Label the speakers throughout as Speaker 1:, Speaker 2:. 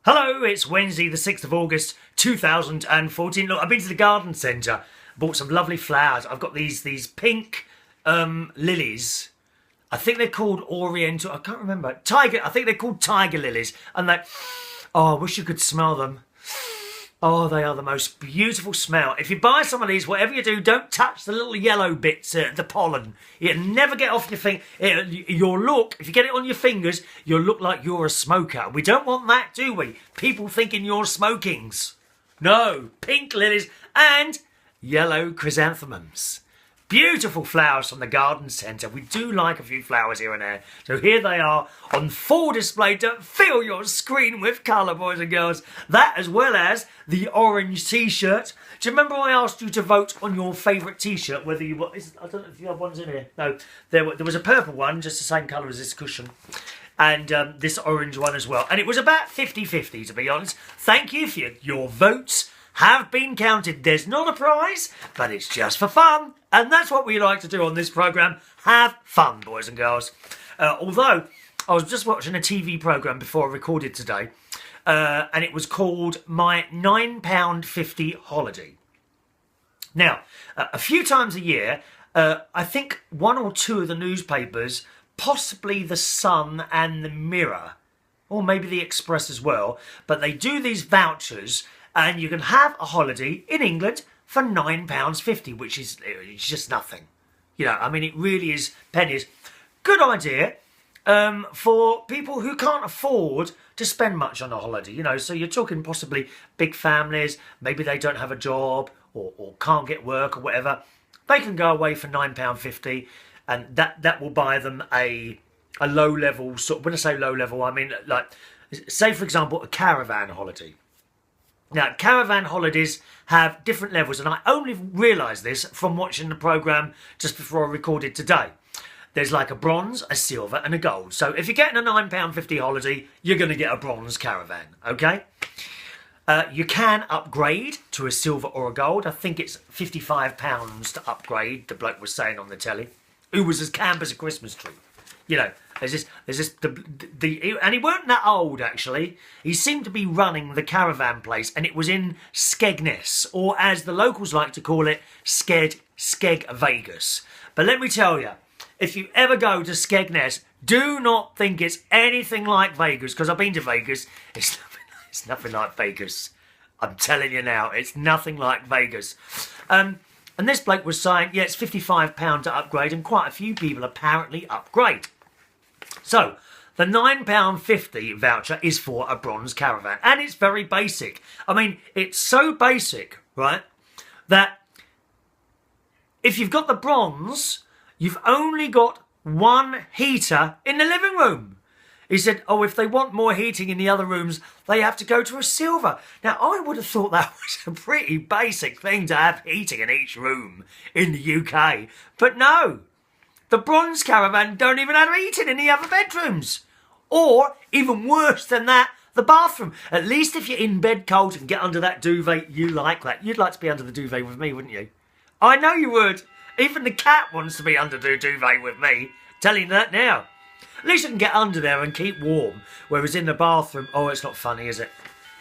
Speaker 1: Hello, it's Wednesday the 6th of August 2014. Look, I've been to the garden centre, bought some lovely flowers. I've got these pink lilies. I think they're called Oriental, I can't remember. I think they're called tiger lilies. And I wish you could smell them. Oh, they are the most beautiful smell. If you buy some of these, whatever you do, don't touch the little yellow bits, the pollen. It'll never get off your finger. You'll look, if you get it on your fingers, you'll look like you're a smoker. We don't want that, do we? People thinking you're smokings. No, pink lilies and yellow chrysanthemums. Beautiful flowers from the garden centre. We do like a few flowers here and there. So here they are on full display to fill your screen with colour, boys and girls. That as well as the orange T-shirt. Do you remember I asked you to vote on your favourite T-shirt? Whether you want, I don't know if you have ones in here. No, there was a purple one, just the same colour as this cushion. And this orange one as well. And it was about 50-50, to be honest. Thank you for your votes. Have been counted. There's not a prize, but it's just for fun. And that's what we like to do on this programme. Have fun, boys and girls. Although, I was just watching a TV programme before I recorded today, and it was called My £9.50 Holiday. Now, a few times a year, I think one or two of the newspapers, possibly The Sun and The Mirror, or maybe The Express as well, but they do these vouchers. And you can have a holiday in England for £9.50, which is it's just nothing. You know, I mean, it really is pennies. Good idea for people who can't afford to spend much on a holiday. You know, so you're talking possibly big families. Maybe they don't have a job or can't get work or whatever. They can go away for £9.50, and that will buy them a low level sort. When I say low level, I mean like, say for example, a caravan holiday. Now, caravan holidays have different levels, and I only realised this from watching the programme just before I recorded today. There's like a bronze, a silver and a gold. So if you're getting a £9.50 holiday, you're going to get a bronze caravan, okay? You can upgrade to a silver or a gold. I think it's £55 to upgrade, the bloke was saying on the telly, who was as camp as a Christmas tree. You know, there's this, and he weren't that old, actually. He seemed to be running the caravan place, and it was in Skegness, or as the locals like to call it, Skeg Vegas. But let me tell you, if you ever go to Skegness, do not think it's anything like Vegas, because I've been to Vegas. It's nothing like Vegas. I'm telling you now, it's nothing like Vegas. And this bloke was saying, yeah, it's £55 to upgrade, and quite a few people apparently upgrade. So, the £9.50 voucher is for a bronze caravan, and it's very basic. I mean, it's so basic, right, that if you've got the bronze, you've only got one heater in the living room. He said, oh, if they want more heating in the other rooms, they have to go to a silver. Now, I would have thought that was a pretty basic thing to have heating in each room in the UK. But no, the bronze caravan don't even have heating in the other bedrooms. Or, even worse than that, the bathroom. At least if you're in bed cold and get under that duvet, you like that. You'd like to be under the duvet with me, wouldn't you? I know you would. Even the cat wants to be under the duvet with me. Telling you that now. At least you can get under there and keep warm. Whereas in the bathroom, oh, it's not funny, is it?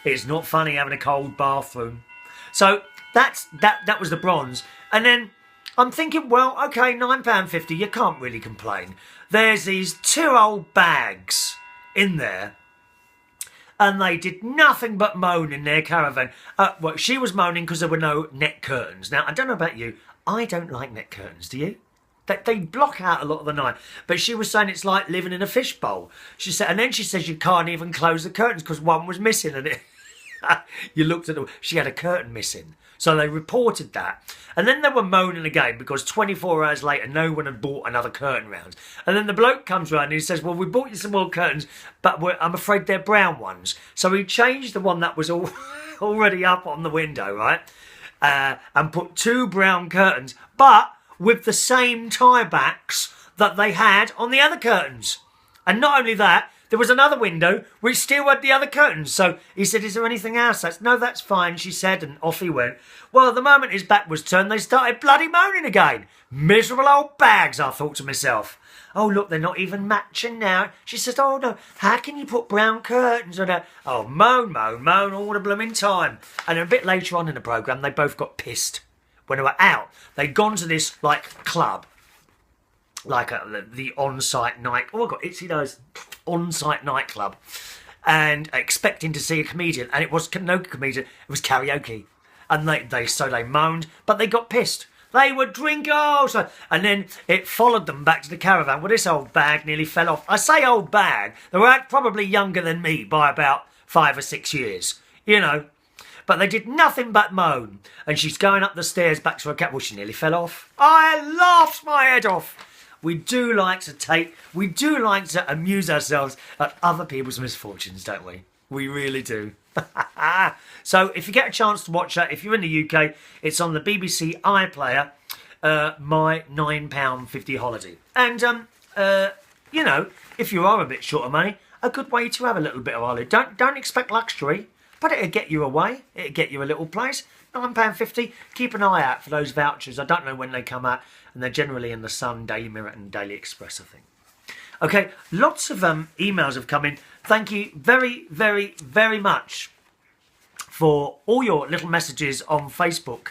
Speaker 1: It's not funny having a cold bathroom. So that was the bronze. And then I'm thinking, well, okay, £9.50, you can't really complain. There's these two old bags in there, and they did nothing but moan in their caravan. Well, she was moaning because there were no net curtains. Now, I don't know about you, I don't like net curtains, do you? They block out a lot of the night. But she was saying it's like living in a fishbowl. She said, and then she says you can't even close the curtains because one was missing. And you looked at she had a curtain missing. So they reported that. And then they were moaning again because 24 hours later, no one had bought another curtain round. And then the bloke comes round and he says, well, we bought you some more curtains, but I'm afraid they're brown ones. So he changed the one that was already up on the window, right? And put two brown curtains, but with the same tie-backs that they had on the other curtains. And not only that, there was another window which still had the other curtains. So he said, is there anything else? No, that's fine, she said, and off he went. Well, the moment his back was turned, they started bloody moaning again. Miserable old bags, I thought to myself. Oh, look, they're not even matching now. She says, oh, no, how can you put brown curtains on that? Oh, moan all the blooming time. And a bit later on in the programme, they both got pissed. When they were out, they'd gone to this, like, club. Like the on-site night... Oh, my God, it's, on-site nightclub. And expecting to see a comedian. And it was no comedian, it was karaoke. And they moaned, but they got pissed. They were drinking, and then it followed them back to the caravan. Well, this old bag nearly fell off. I say old bag, they were probably younger than me by about 5 or 6 years, But they did nothing but moan. And she's going up the stairs back to her cat. Well, she nearly fell off. I laughed my head off. We do like to amuse ourselves at other people's misfortunes, don't we? We really do. So if you get a chance to watch that, if you're in the UK, it's on the BBC iPlayer, My £9.50 Holiday. And, if you are a bit short of money, a good way to have a little bit of holiday. Don't expect luxury, but it'll get you away. It'll get you a little place. £9.50. Keep an eye out for those vouchers. I don't know when they come out, and they're generally in the Sun, Daily Mirror and Daily Express, I think. Okay, lots of emails have come in. Thank you very, very, very much for all your little messages on Facebook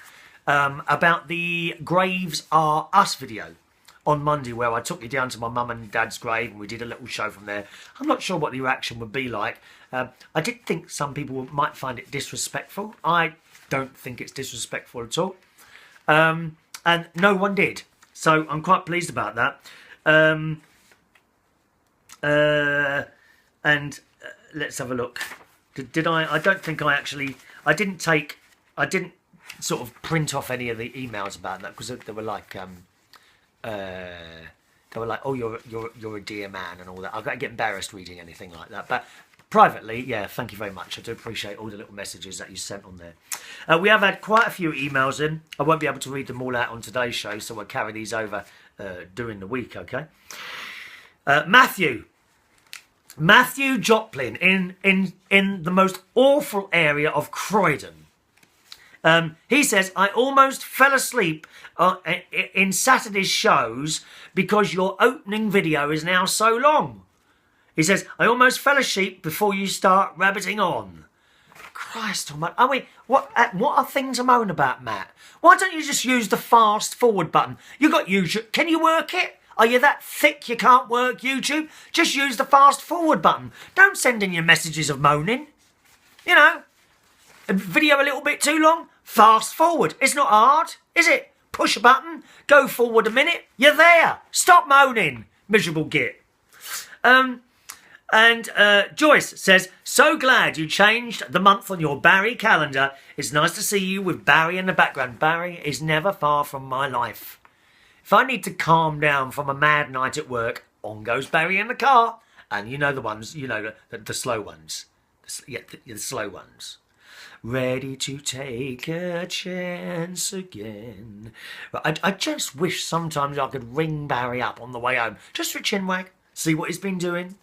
Speaker 1: about the Graves Are Us video on Monday, where I took you down to my mum and dad's grave and we did a little show from there. I'm not sure what the reaction would be like. I did think some people might find it disrespectful. I don't think it's disrespectful at all. And no one did. So I'm quite pleased about that. Let's have a look. Did I don't think I actually... I didn't sort of print off any of the emails about that, because they were like... oh, you're a dear man and all that. I get embarrassed reading anything like that. But privately, yeah, thank you very much. I do appreciate all the little messages that you sent on there. We have had quite a few emails in. I won't be able to read them all out on today's show, so I'll carry these over during the week, okay? Matthew Joplin in the most awful area of Croydon. He says, I almost fell asleep in Saturday's shows because your opening video is now so long. He says, I almost fell asleep before you start rabbiting on. Christ almighty. I mean, what are things to moan about, Matt? Why don't you just use the fast forward button? You got YouTube. Can you work it? Are you that thick you can't work YouTube? Just use the fast forward button. Don't send in your messages of moaning. A video a little bit too long? Fast forward. It's not hard, is it? Push a button, go forward a minute, you're there. Stop moaning, miserable git. Joyce says, so glad you changed the month on your Barry calendar. It's nice to see you with Barry in the background. Barry is never far from my life. If I need to calm down from a mad night at work, on goes Barry in the car. And you know the ones, the slow ones. The slow ones. Ready to take a chance again. I just wish sometimes I could ring Barry up on the way home, just for a chinwag, see what he's been doing,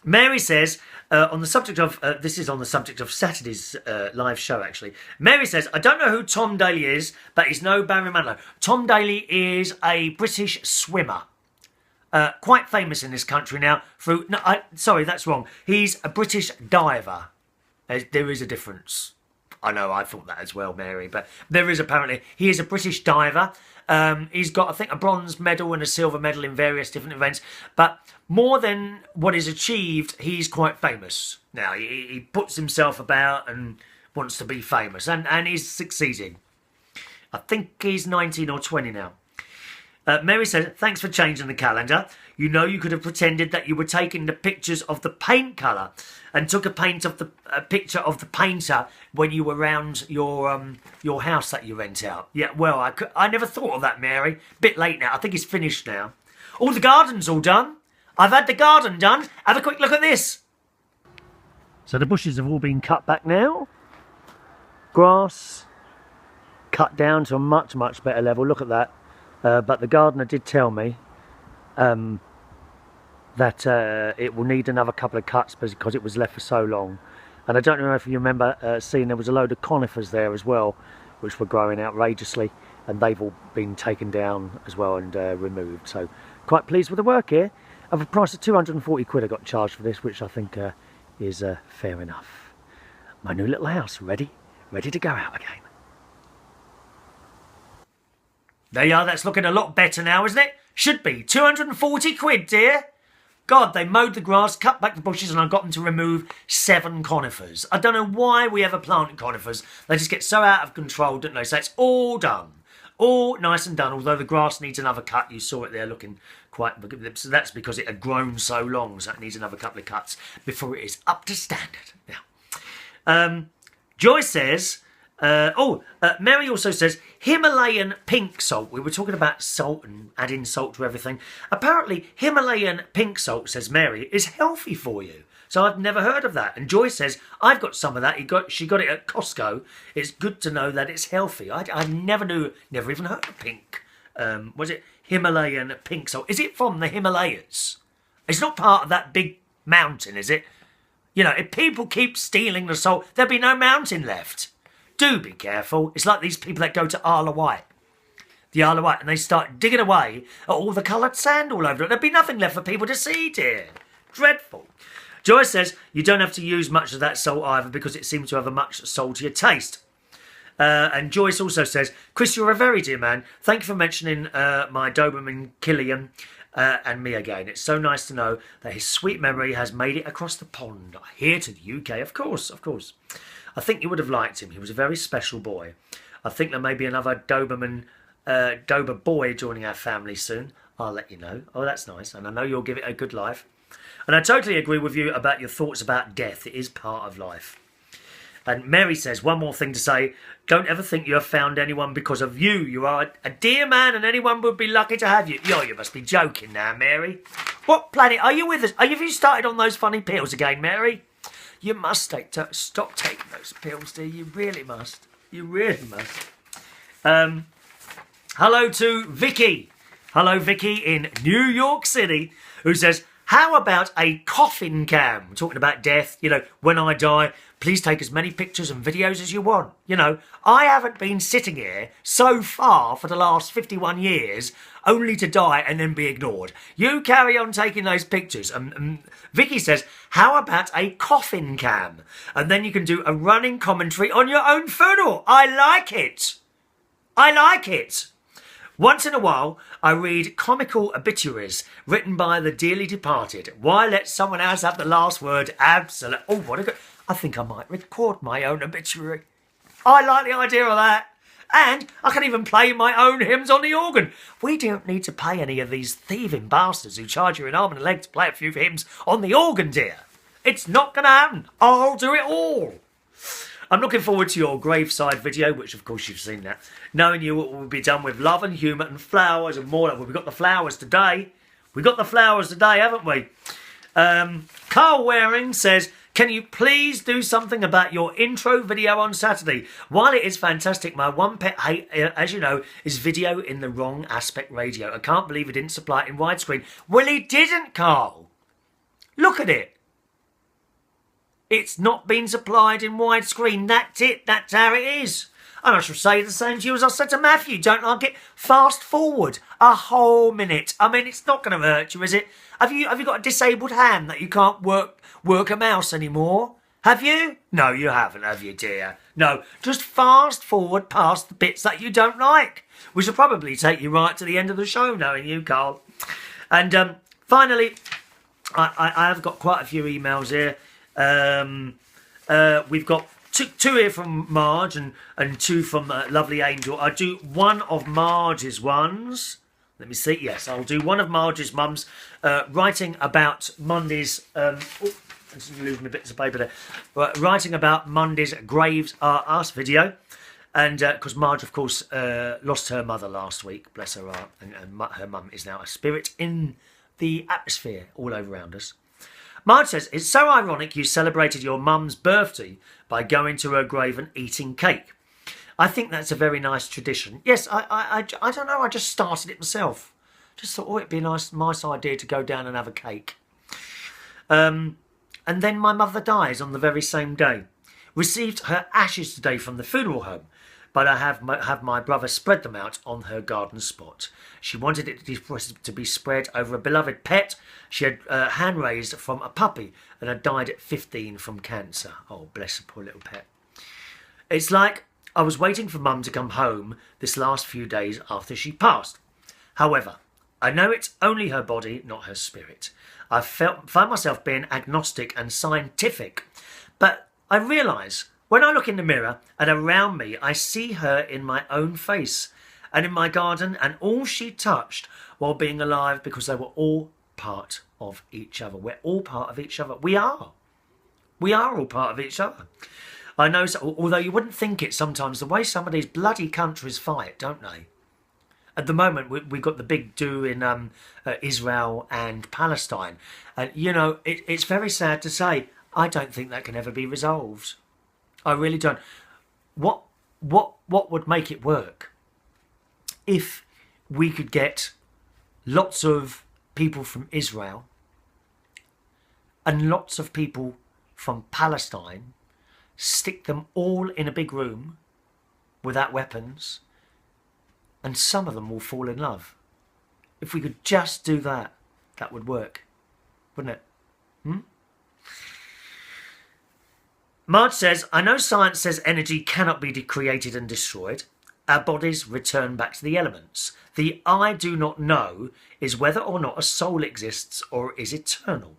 Speaker 1: Mary says, on the subject of, this is on the subject of Saturday's live show, actually. Mary says, I don't know who Tom Daley is, but he's no Barry Manilow. Tom Daley is a British swimmer. Quite famous in this country now. Sorry, that's wrong. He's a British diver. There is a difference. I know, I thought that as well, Mary. But there is apparently. He is a British diver. He's got, I think, a bronze medal and a silver medal in various different events. But more than what is achieved, he's quite famous. Now, he puts himself about and wants to be famous. And he's succeeding. I think he's 19 or 20 now. Mary says, thanks for changing the calendar. You could have pretended that you were taking the pictures of the paint colour and took a picture of the painter when you were around your house that you rent out. Yeah, well, I never thought of that, Mary. Bit late now. I think it's finished now. All the garden's all done. I've had the garden done. Have a quick look at this. So the bushes have all been cut back now. Grass cut down to a much, much better level. Look at that. But the gardener did tell me that it will need another couple of cuts because it was left for so long. And I don't know if you remember seeing there was a load of conifers there as well, which were growing outrageously. and they've all been taken down as well and removed. So quite pleased with the work here. Of a price of 240 quid I got charged for this, which I think is fair enough. My new little house ready to go out again. There you are, that's looking a lot better now, isn't it? Should be. 240 quid, dear. God, they mowed the grass, cut back the bushes, and I got them to remove 7 conifers. I don't know why we ever planted conifers. They just get so out of control, don't they? So it's all done. All nice and done, although the grass needs another cut. You saw it there looking quite... So that's because it had grown so long, so it needs another couple of cuts before it is up to standard. Now, Joy says... Mary also says, Himalayan pink salt. We were talking about salt and adding salt to everything. Apparently, Himalayan pink salt, says Mary, is healthy for you. So I've never heard of that. And Joy says, I've got some of that. She got it at Costco. It's good to know that it's healthy. I never even heard of pink. Was it Himalayan pink salt? Is it from the Himalayas? It's not part of that big mountain, is it? You know, if people keep stealing the salt, there'll be no mountain left. Do be careful. It's like these people that go to Isle of Wight. The Isle of Wight, and they start digging away at all the coloured sand all over it. There'll be nothing left for people to see, dear. Dreadful. Joyce says, you don't have to use much of that salt either because it seems to have a much saltier taste. And Joyce also says, Chris, you're a very dear man. Thank you for mentioning my Doberman Killian and me again. It's so nice to know that his sweet memory has made it across the pond. Here to the UK, of course. I think you would have liked him. He was a very special boy. I think there may be another Dober boy joining our family soon. I'll let you know. Oh, that's nice. And I know you'll give it a good life. And I totally agree with you about your thoughts about death. It is part of life. And Mary says, one more thing to say. Don't ever think you have found anyone because of you. You are a dear man and anyone would be lucky to have you. Yo, you must be joking now, Mary. What planet are you with us? Have you started on those funny pills again, Mary? You must stop taking those pills, dear. You really must. You really must. Hello to Vicky. Hello, Vicky in New York City, who says, how about a coffin cam? We're talking about death. You know, when I die, please take as many pictures and videos as you want. You know, I haven't been sitting here so far for the last 51 years only to die and then be ignored. You carry on taking those pictures. Vicky says, how about a coffin cam? And then you can do a running commentary on your own funeral. I like it. Once in a while, I read comical obituaries written by the dearly departed. Why let someone else have the last word? Absolutely. Oh, what a good... I think I might record my own obituary. I like the idea of that. And I can even play my own hymns on the organ. We don't need to pay any of these thieving bastards who charge you an arm and a leg to play a few hymns on the organ, dear. It's not going to happen. I'll do it all. I'm looking forward to your graveside video, which of course you've seen that. Knowing you it will be done with love and humour and flowers and more. Well, we've got the flowers today. Haven't we? Carl Waring says, can you please do something about your intro video on Saturday? While it is fantastic, my one pet hate, as you know, is video in the wrong aspect ratio. I can't believe he didn't supply it in widescreen. Well, he didn't, Carl. Look at it. It's not been supplied in widescreen. That's it. That's how it is. And I shall say the same to you as I said to Matthew. Don't like it? Fast forward a whole minute. I mean, it's not going to hurt you, is it? Have you got a disabled hand that you can't work a mouse anymore? Have you? No, you haven't, have you, dear? No, just fast forward past the bits that you don't like. We shall probably take you right to the end of the show, knowing you, Carl. And finally, I have got quite a few emails here. We've got two here from Marge and two from Lovely Angel. I do one of Marge's ones. Let me see. Yes, I'll do one of Marge's mums writing about Monday's... I'm just losing my bits of paper there. Writing about Monday's Graves Are Us video. And because Marge, of course, lost her mother last week. Bless her heart. And her mum is now a spirit in the atmosphere all over around us. Marge says, it's so ironic you celebrated your mum's birthday by going to her grave and eating cake. I think that's a very nice tradition. Yes, I don't know, I just started it myself. Just thought, it'd be a nice idea to go down and have a cake. And then my mother dies on the very same day. Received her ashes today from the funeral home. but I have my brother spread them out on her garden spot. She wanted it to be spread over a beloved pet she had hand raised from a puppy and had died at 15 from cancer. Oh, bless her poor little pet. It's like I was waiting for Mum to come home this last few days after she passed. However, I know it's only her body, not her spirit. I found myself being agnostic and scientific, but I realise when I look in the mirror and around me, I see her in my own face and in my garden and all she touched while being alive, because they were all part of each other. We're all part of each other. We are. We are all part of each other. I know, although you wouldn't think it sometimes, the way some of these bloody countries fight, don't they? At the moment, we've got the big do in Israel and Palestine. And, you know, it's very sad to say, I don't think that can ever be resolved. I really don't. What would make it work? If we could get lots of people from Israel and lots of people from Palestine, stick them all in a big room without weapons, and some of them will fall in love. If we could just do that, that would work, wouldn't it? Marge says, I know science says energy cannot be created and destroyed. Our bodies return back to the elements. The I do not know is whether or not a soul exists or is eternal.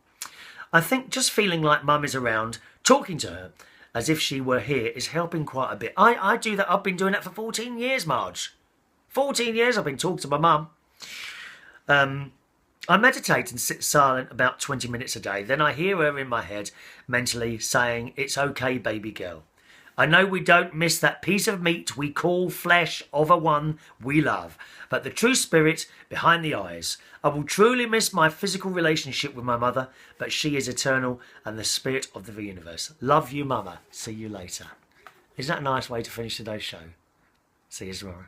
Speaker 1: I think just feeling like Mum is around, talking to her as if she were here, is helping quite a bit. I do that. I've been doing that for 14 years, Marge. 14 years I've been talking to my mum. I meditate and sit silent about 20 minutes a day. Then I hear her in my head mentally saying, it's okay, baby girl. I know we don't miss that piece of meat we call flesh of a one we love, but the true spirit behind the eyes. I will truly miss my physical relationship with my mother, but she is eternal and the spirit of the universe. Love you, Mama. See you later. Isn't that a nice way to finish today's show? See you tomorrow.